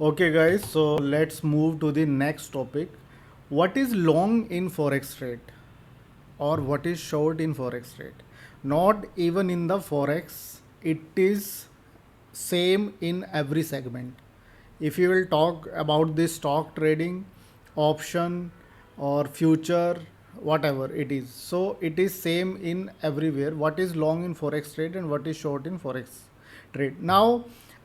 Okay, guys, so let's move to the next topic. What is long in forex trade or what is short in forex trade? Not even in the forex, it is same in every segment. If you will talk about this stock trading, option or future, whatever it is, so it is same in everywhere. What is long in forex trade and what is short in forex trade now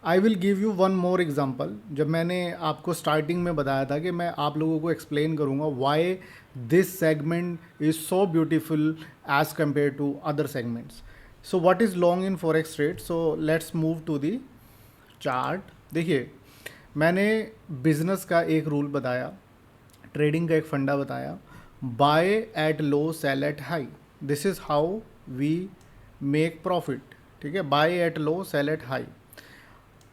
I will give you one more example. जब मैंने आपको starting में बताया था कि मैं आप लोगों को एक्सप्लेन करूंगा why this segment is so beautiful as compare to other segments. So what is long in forex trade? So let's move to the chart. देखिए, मैंने बिजनेस का एक रूल बताया, ट्रेडिंग का एक फंडा बताया, buy at low sell at high. This is how we make profit. ठीक है, buy at low sell at high.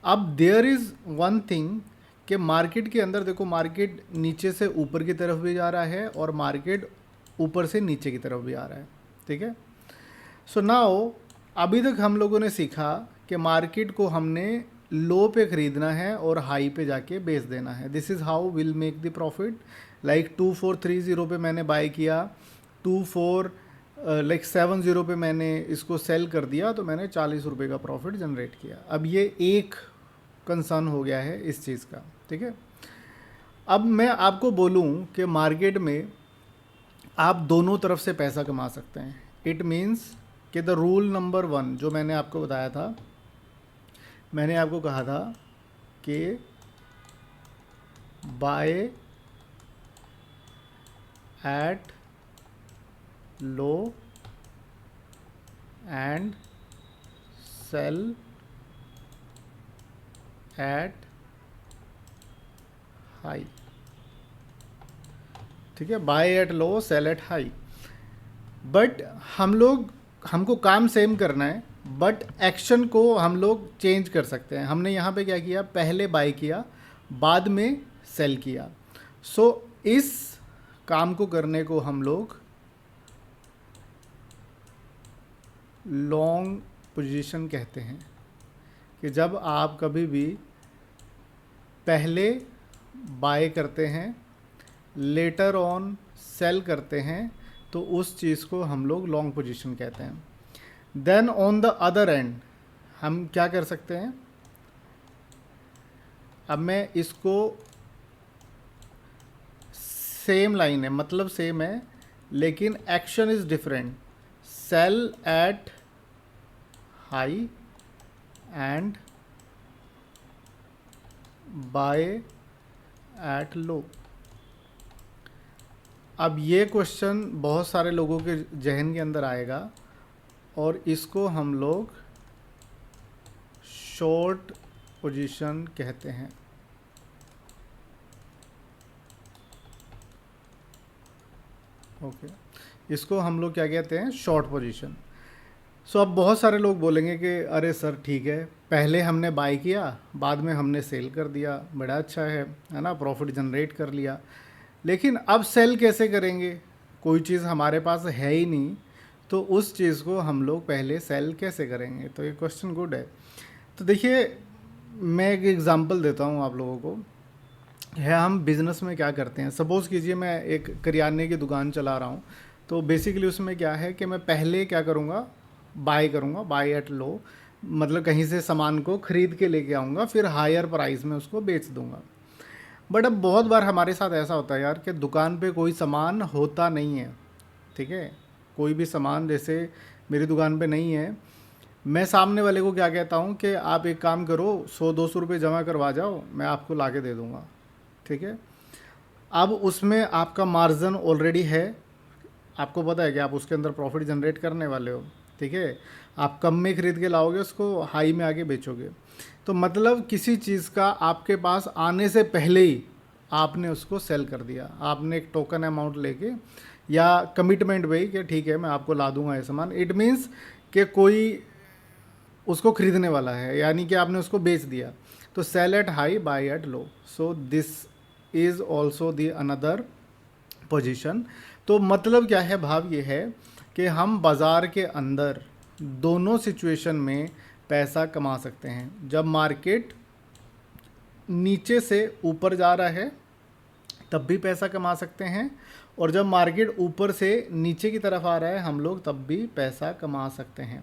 अब देयर इज़ वन थिंग कि मार्केट के अंदर देखो, मार्केट नीचे से ऊपर की तरफ भी जा रहा है और मार्केट ऊपर से नीचे की तरफ भी आ रहा है. ठीक है, सो नाउ अभी तक हम लोगों ने सीखा कि मार्केट को हमने लो पे ख़रीदना है और हाई पे जाके बेच देना है. This is how will make the profit. Like 2430 पे मैंने बाय किया, 70 पे मैंने इसको सेल कर दिया, तो मैंने 40 रुपये का प्रॉफिट जनरेट किया. अब ये एक कंसर्न हो गया है इस चीज़ का. ठीक है, अब मैं आपको बोलूं कि मार्केट में आप दोनों तरफ से पैसा कमा सकते हैं. इट मीन्स कि द रूल नंबर 1 जो मैंने आपको बताया था, मैंने आपको कहा था कि buy at low and sell at high. ठीक है, buy at low sell at high. But हमको काम सेम करना है, बट एक्शन को हम लोग चेंज कर सकते हैं. हमने यहाँ पे क्या किया, पहले बाय किया, बाद में सेल किया. सो इस काम को करने को हम लोग लॉन्ग पोजीशन कहते हैं. कि जब आप कभी भी पहले बाय करते हैं, लेटर ऑन सेल करते हैं, तो उस चीज़ को हम लोग लॉन्ग पोजीशन कहते हैं. Then on the other end हम क्या कर सकते हैं, अब मैं इसको, सेम लाइन है, मतलब सेम है, लेकिन action is different. Sell at high and buy at low. अब ये क्वेश्चन बहुत सारे लोगों के जहन के अंदर आएगा और इसको हम लोग शॉर्ट पोजीशन कहते हैं. ओके, इसको हम लोग क्या कहते हैं, शॉर्ट पोजीशन. सो अब बहुत सारे लोग बोलेंगे कि अरे सर ठीक है, पहले हमने बाय किया, बाद में हमने सेल कर दिया, बड़ा अच्छा है ना, प्रॉफिट जनरेट कर लिया, लेकिन अब सेल कैसे करेंगे, कोई चीज़ हमारे पास है ही नहीं, तो उस चीज़ को हम लोग पहले सेल कैसे करेंगे. तो ये क्वेश्चन गुड है. तो देखिए, मैं एक एग्ज़ाम्पल देता हूँ आप लोगों को. है, हम बिज़नेस में क्या करते हैं, सपोज़ कीजिए मैं एक करियाने की दुकान चला रहा हूँ. तो बेसिकली उसमें क्या है कि मैं पहले क्या करूँगा, बाय करूँगा, बाय एट लो, मतलब कहीं से सामान को ख़रीद के लेके आऊँगा, फिर हायर प्राइस में उसको बेच दूँगा. बट अब बहुत बार हमारे साथ ऐसा होता है यार कि दुकान पे कोई सामान होता नहीं है. ठीक है, कोई भी सामान जैसे मेरी दुकान पे नहीं है, मैं सामने वाले को क्या कहता हूँ कि आप एक काम करो, 100-200 रुपये जमा करवा जाओ, मैं आपको ला के दे दूँगा. ठीक है, अब उसमें आपका मार्जिन ऑलरेडी है, आपको पता है कि आप उसके अंदर प्रॉफिट जनरेट करने वाले हो. ठीक है, आप कम में ख़रीद के लाओगे, उसको हाई में आके बेचोगे. तो मतलब किसी चीज़ का आपके पास आने से पहले ही आपने उसको सेल कर दिया. आपने एक टोकन अमाउंट लेके या कमिटमेंट भाई कि ठीक है मैं आपको ला दूंगा ये सामान. इट मीन्स कि कोई उसको ख़रीदने वाला है, यानी कि आपने उसको बेच दिया. तो sell at high buy at low. So this is also the another position. तो मतलब क्या है, भाव ये है कि हम बाज़ार के अंदर दोनों सिचुएशन में पैसा कमा सकते हैं. जब मार्केट नीचे से ऊपर जा रहा है तब भी पैसा कमा सकते हैं, और जब मार्केट ऊपर से नीचे की तरफ आ रहा है हम लोग तब भी पैसा कमा सकते हैं।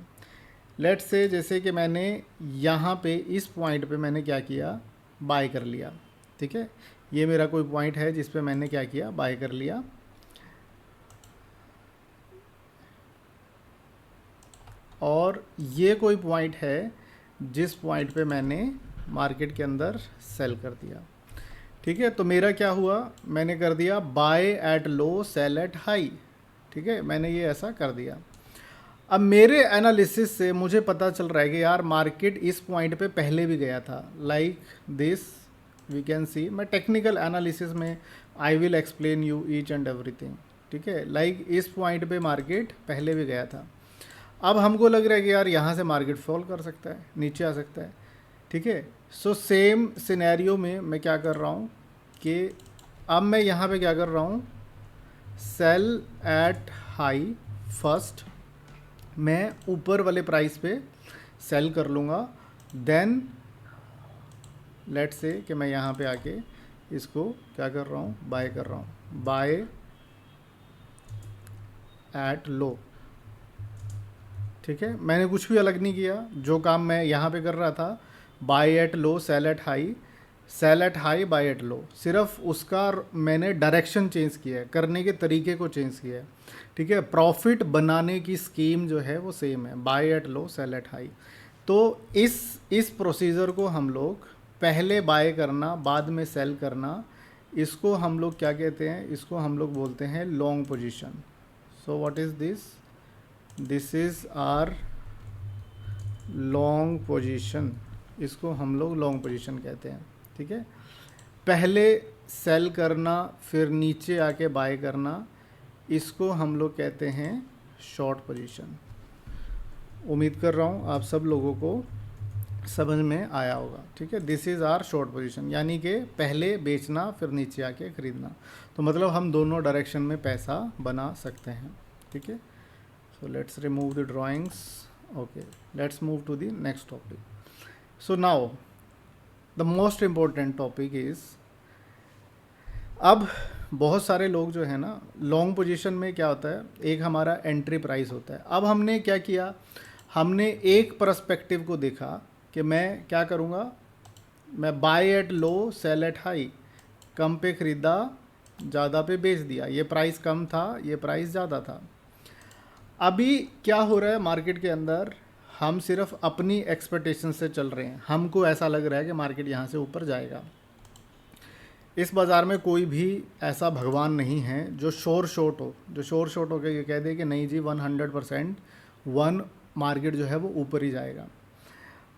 लेट्स से जैसे कि मैंने यहाँ पे इस पॉइंट पे मैंने क्या किया, बाय कर लिया। ठीक है, ये मेरा कोई पॉइंट है जिस पे मैंने क्या किया, बाय कर लिया। और ये कोई पॉइंट है जिस पॉइंट पे मैंने मार्केट के अंदर सेल कर दिया। ठीक है, तो मेरा क्या हुआ, मैंने कर दिया buy at low sell at high. ठीक है, मैंने ये ऐसा कर दिया। अब मेरे एनालिसिस से मुझे पता चल रहा है कि यार मार्केट इस पॉइंट पे पहले भी गया था, like this we can see. मैं टेक्निकल एनालिसिस में I will explain you each and everything. ठीक है, लाइक इस पॉइंट पे मार्केट पहले भी गया था। अब हमको लग रहा है कि यार यहाँ से मार्केट फॉल कर सकता है, नीचे आ सकता है। ठीक है, सो सेम सिनेरियो में मैं क्या कर रहा हूँ कि अब मैं यहाँ पे क्या कर रहा हूँ, सेल एट हाई फर्स्ट, मैं ऊपर वाले प्राइस पे सेल कर लूँगा। देन लेट्स से कि मैं यहाँ पे आके इसको क्या कर रहा हूँ, बाय कर रहा हूँ, बाय एट लो। ठीक है, मैंने कुछ भी अलग नहीं किया, जो काम मैं यहाँ पे कर रहा था, buy at low sell at high, sell at high buy at low, सिर्फ उसका मैंने डायरेक्शन चेंज किया है, करने के तरीके को चेंज किया है। ठीक है, प्रॉफिट बनाने की स्कीम जो है वो सेम है, buy at low sell at high. तो इस प्रोसीजर को हम लोग पहले बाय करना बाद में सेल करना, इसको हम लोग क्या कहते हैं, इसको हम लोग बोलते हैं long position. So what is this, this is our long position, इसको हम लोग लॉन्ग पोजीशन कहते हैं। ठीक है, पहले सेल करना फिर नीचे आके बाय करना, इसको हम लोग कहते हैं शॉर्ट पोजीशन। उम्मीद कर रहा हूँ आप सब लोगों को समझ में आया होगा। ठीक है, this is our short position, यानी कि पहले बेचना फिर नीचे आके ख़रीदना। तो मतलब हम दोनों डायरेक्शन में पैसा बना सकते हैं। ठीक है, so let's remove the drawings. Okay, let's move to the next topic. So now the most important topic is, अब बहुत सारे लोग जो है ना, लॉन्ग पोजीशन में क्या होता है, एक हमारा एंट्री प्राइस होता है। अब हमने क्या किया, हमने एक पर्सपेक्टिव को देखा कि मैं क्या करूँगा, मैं buy at low sell at high, कम पे ख़रीदा ज़्यादा पे बेच दिया, ये प्राइस कम था ये प्राइस ज़्यादा था। अभी क्या हो रहा है मार्केट के अंदर, हम सिर्फ अपनी एक्सपेक्टेशन से चल रहे हैं, हमको ऐसा लग रहा है कि मार्केट यहाँ से ऊपर जाएगा। इस बाज़ार में कोई भी ऐसा भगवान नहीं है जो शोर शॉट हो, जो शोर शॉट हो के ये कह दे कि नहीं जी 100% वन मार्केट जो है वो ऊपर ही जाएगा।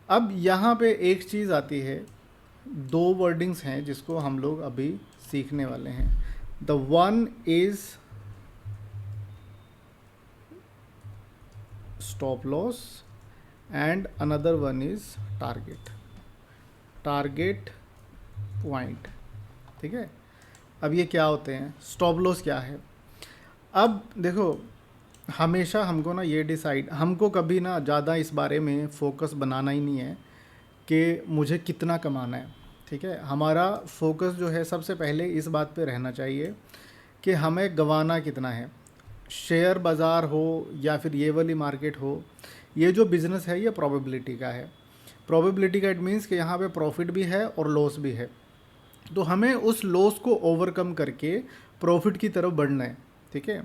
अब यहाँ पे एक चीज़ आती है, दो वर्डिंग्स हैं जिसको हम लोग अभी सीखने वाले हैं। The one is stop loss and another one is target, target point. ठीक है, अब ये क्या होते हैं, स्टॉप लॉस क्या है। अब देखो, हमेशा हमको ना ये डिसाइड, हमको कभी ना ज़्यादा इस बारे में फोकस बनाना ही नहीं है कि मुझे कितना कमाना है। ठीक है, हमारा फोकस जो है सबसे पहले इस बात पे रहना चाहिए कि हमें गंवाना कितना है। शेयर बाज़ार हो या फिर ये वाली मार्केट हो, ये जो बिज़नेस है ये प्रोबेबिलिटी का है। प्रोबेबिलिटी का इट मीन्स कि यहाँ पे प्रॉफिट भी है और लॉस भी है, तो हमें उस लॉस को ओवरकम करके प्रॉफिट की तरफ बढ़ना है। ठीक है,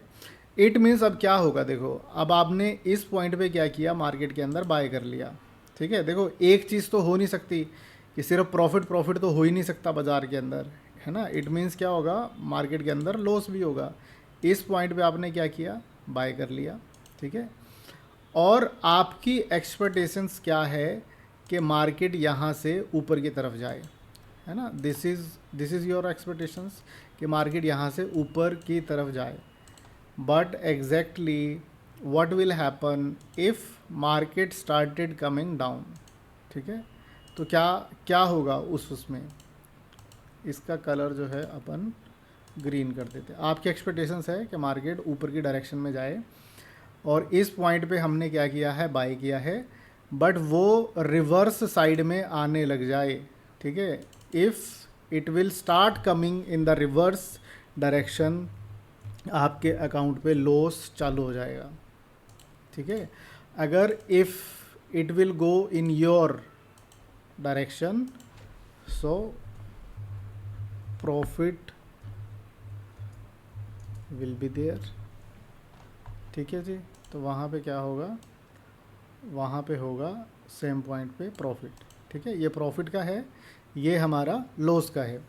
इट मीन्स अब क्या होगा, देखो अब आपने इस पॉइंट पे क्या किया, मार्केट के अंदर बाय कर लिया। ठीक है, देखो एक चीज़ तो हो नहीं सकती कि सिर्फ प्रॉफिट प्रॉफिट तो हो ही नहीं सकता बाज़ार के अंदर, है ना। इट मीन्स क्या होगा, मार्केट के अंदर लॉस भी होगा। इस पॉइंट पे आपने क्या किया, बाय कर लिया। ठीक है, और आपकी एक्सपेक्टेशंस क्या है कि मार्केट यहाँ से ऊपर की तरफ जाए, है ना। दिस इज़ योर एक्सपेक्टेशंस कि मार्केट यहाँ से ऊपर की तरफ जाए। But exactly what will happen if market started coming down. ठीक है, तो क्या क्या होगा उसमें, इसका कलर जो है अपन ग्रीन कर देते हैं। आपकी एक्सपेक्टेशंस है कि मार्केट ऊपर की डायरेक्शन में जाए, और इस पॉइंट पे हमने क्या किया है, बाय किया है, बट वो रिवर्स साइड में आने लग जाए। ठीक है, if it will start coming in the reverse direction, आपके अकाउंट पे लॉस चालू हो जाएगा। ठीक है, अगर if it will go in your direction, so profit will be there. ठीक है जी, तो वहाँ पे क्या होगा, वहाँ पे होगा सेम पॉइंट पे प्रॉफिट। ठीक है, ये प्रॉफिट का है, ये हमारा लॉस का है।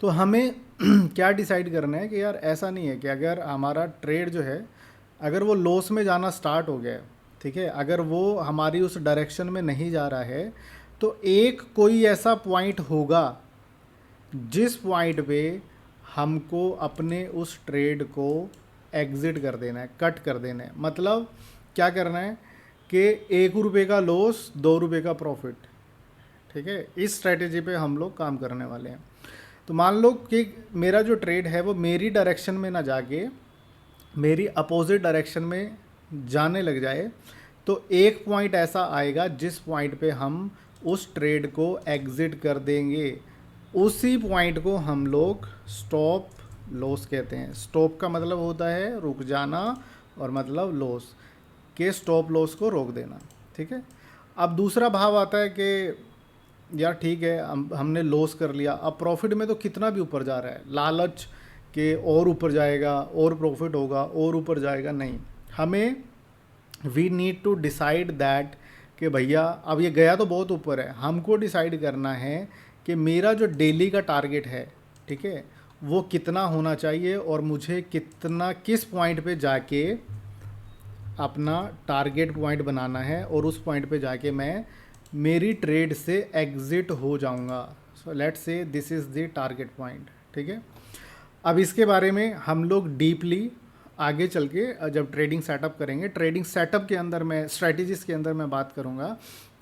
तो हमें क्या डिसाइड करना है कि यार ऐसा नहीं है कि अगर हमारा ट्रेड जो है अगर वो लॉस में जाना स्टार्ट हो गया है, ठीक है, अगर वो हमारी उस डायरेक्शन में नहीं जा रहा है, तो एक कोई ऐसा पॉइंट होगा जिस पॉइंट पे हमको अपने उस ट्रेड को एग्ज़िट कर देना है, कट कर देना है। मतलब क्या करना है कि 1 रुपये का लॉस 2 रुपये का प्रॉफिट। ठीक है, इस स्ट्रेटेजी पे हम लोग काम करने वाले हैं। तो मान लो कि मेरा जो ट्रेड है वो मेरी डायरेक्शन में ना जाके मेरी अपोजिट डायरेक्शन में जाने लग जाए, तो एक पॉइंट ऐसा आएगा जिस पॉइंट पे हम उस ट्रेड को एग्ज़िट कर देंगे। उसी पॉइंट को हम लोग स्टॉप लॉस कहते हैं। स्टॉप का मतलब होता है रुक जाना, और मतलब लॉस के स्टॉप लॉस को रोक देना। ठीक है, अब दूसरा भाव आता है कि यार ठीक है, हमने लॉस कर लिया, अब प्रॉफिट में तो कितना भी ऊपर जा रहा है, लालच के और ऊपर जाएगा और प्रॉफिट होगा और ऊपर जाएगा। नहीं, हमें we need to decide that कि भैया अब ये गया तो बहुत ऊपर है, हमको डिसाइड करना है कि मेरा जो डेली का टारगेट है, ठीक है, वो कितना होना चाहिए और मुझे कितना किस पॉइंट पे जाके अपना टारगेट पॉइंट बनाना है और उस पॉइंट पे जाके मैं मेरी ट्रेड से एग्ज़िट हो जाऊंगा। So let's say this is the target point. ठीक है, अब इसके बारे में हम लोग डीपली आगे चल के जब ट्रेडिंग सेटअप करेंगे, ट्रेडिंग सेटअप के अंदर मैं स्ट्रैटेजीज़ के अंदर मैं बात करूँगा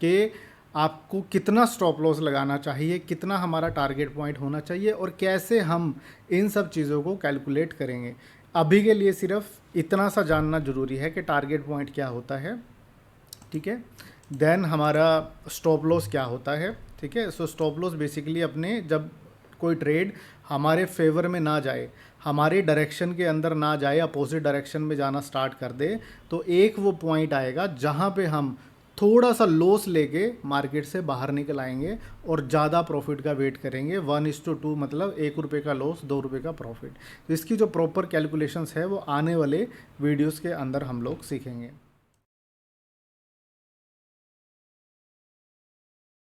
कि आपको कितना स्टॉप लॉस लगाना चाहिए, कितना हमारा टारगेट पॉइंट होना चाहिए और कैसे हम इन सब चीज़ों को कैलकुलेट करेंगे। अभी के लिए सिर्फ इतना सा जानना ज़रूरी है कि टारगेट पॉइंट क्या होता है। ठीक है, देन हमारा स्टॉप लॉस क्या होता है। ठीक है, सो स्टॉप लॉस बेसिकली अपने जब कोई ट्रेड हमारे फेवर में ना जाए, हमारे डायरेक्शन के अंदर ना जाए, अपोजिट डायरेक्शन में जाना स्टार्ट कर दे, तो एक वो पॉइंट आएगा जहाँ पे हम थोड़ा सा लॉस लेके मार्केट से बाहर निकल आएंगे और ज़्यादा प्रॉफिट का वेट करेंगे। 1:2 मतलब 1 रुपये का लॉस 2 रुपये का प्रॉफिट। तो इसकी जो प्रॉपर कैलकुलेशंस है वो आने वाले वीडियोस के अंदर हम लोग सीखेंगे।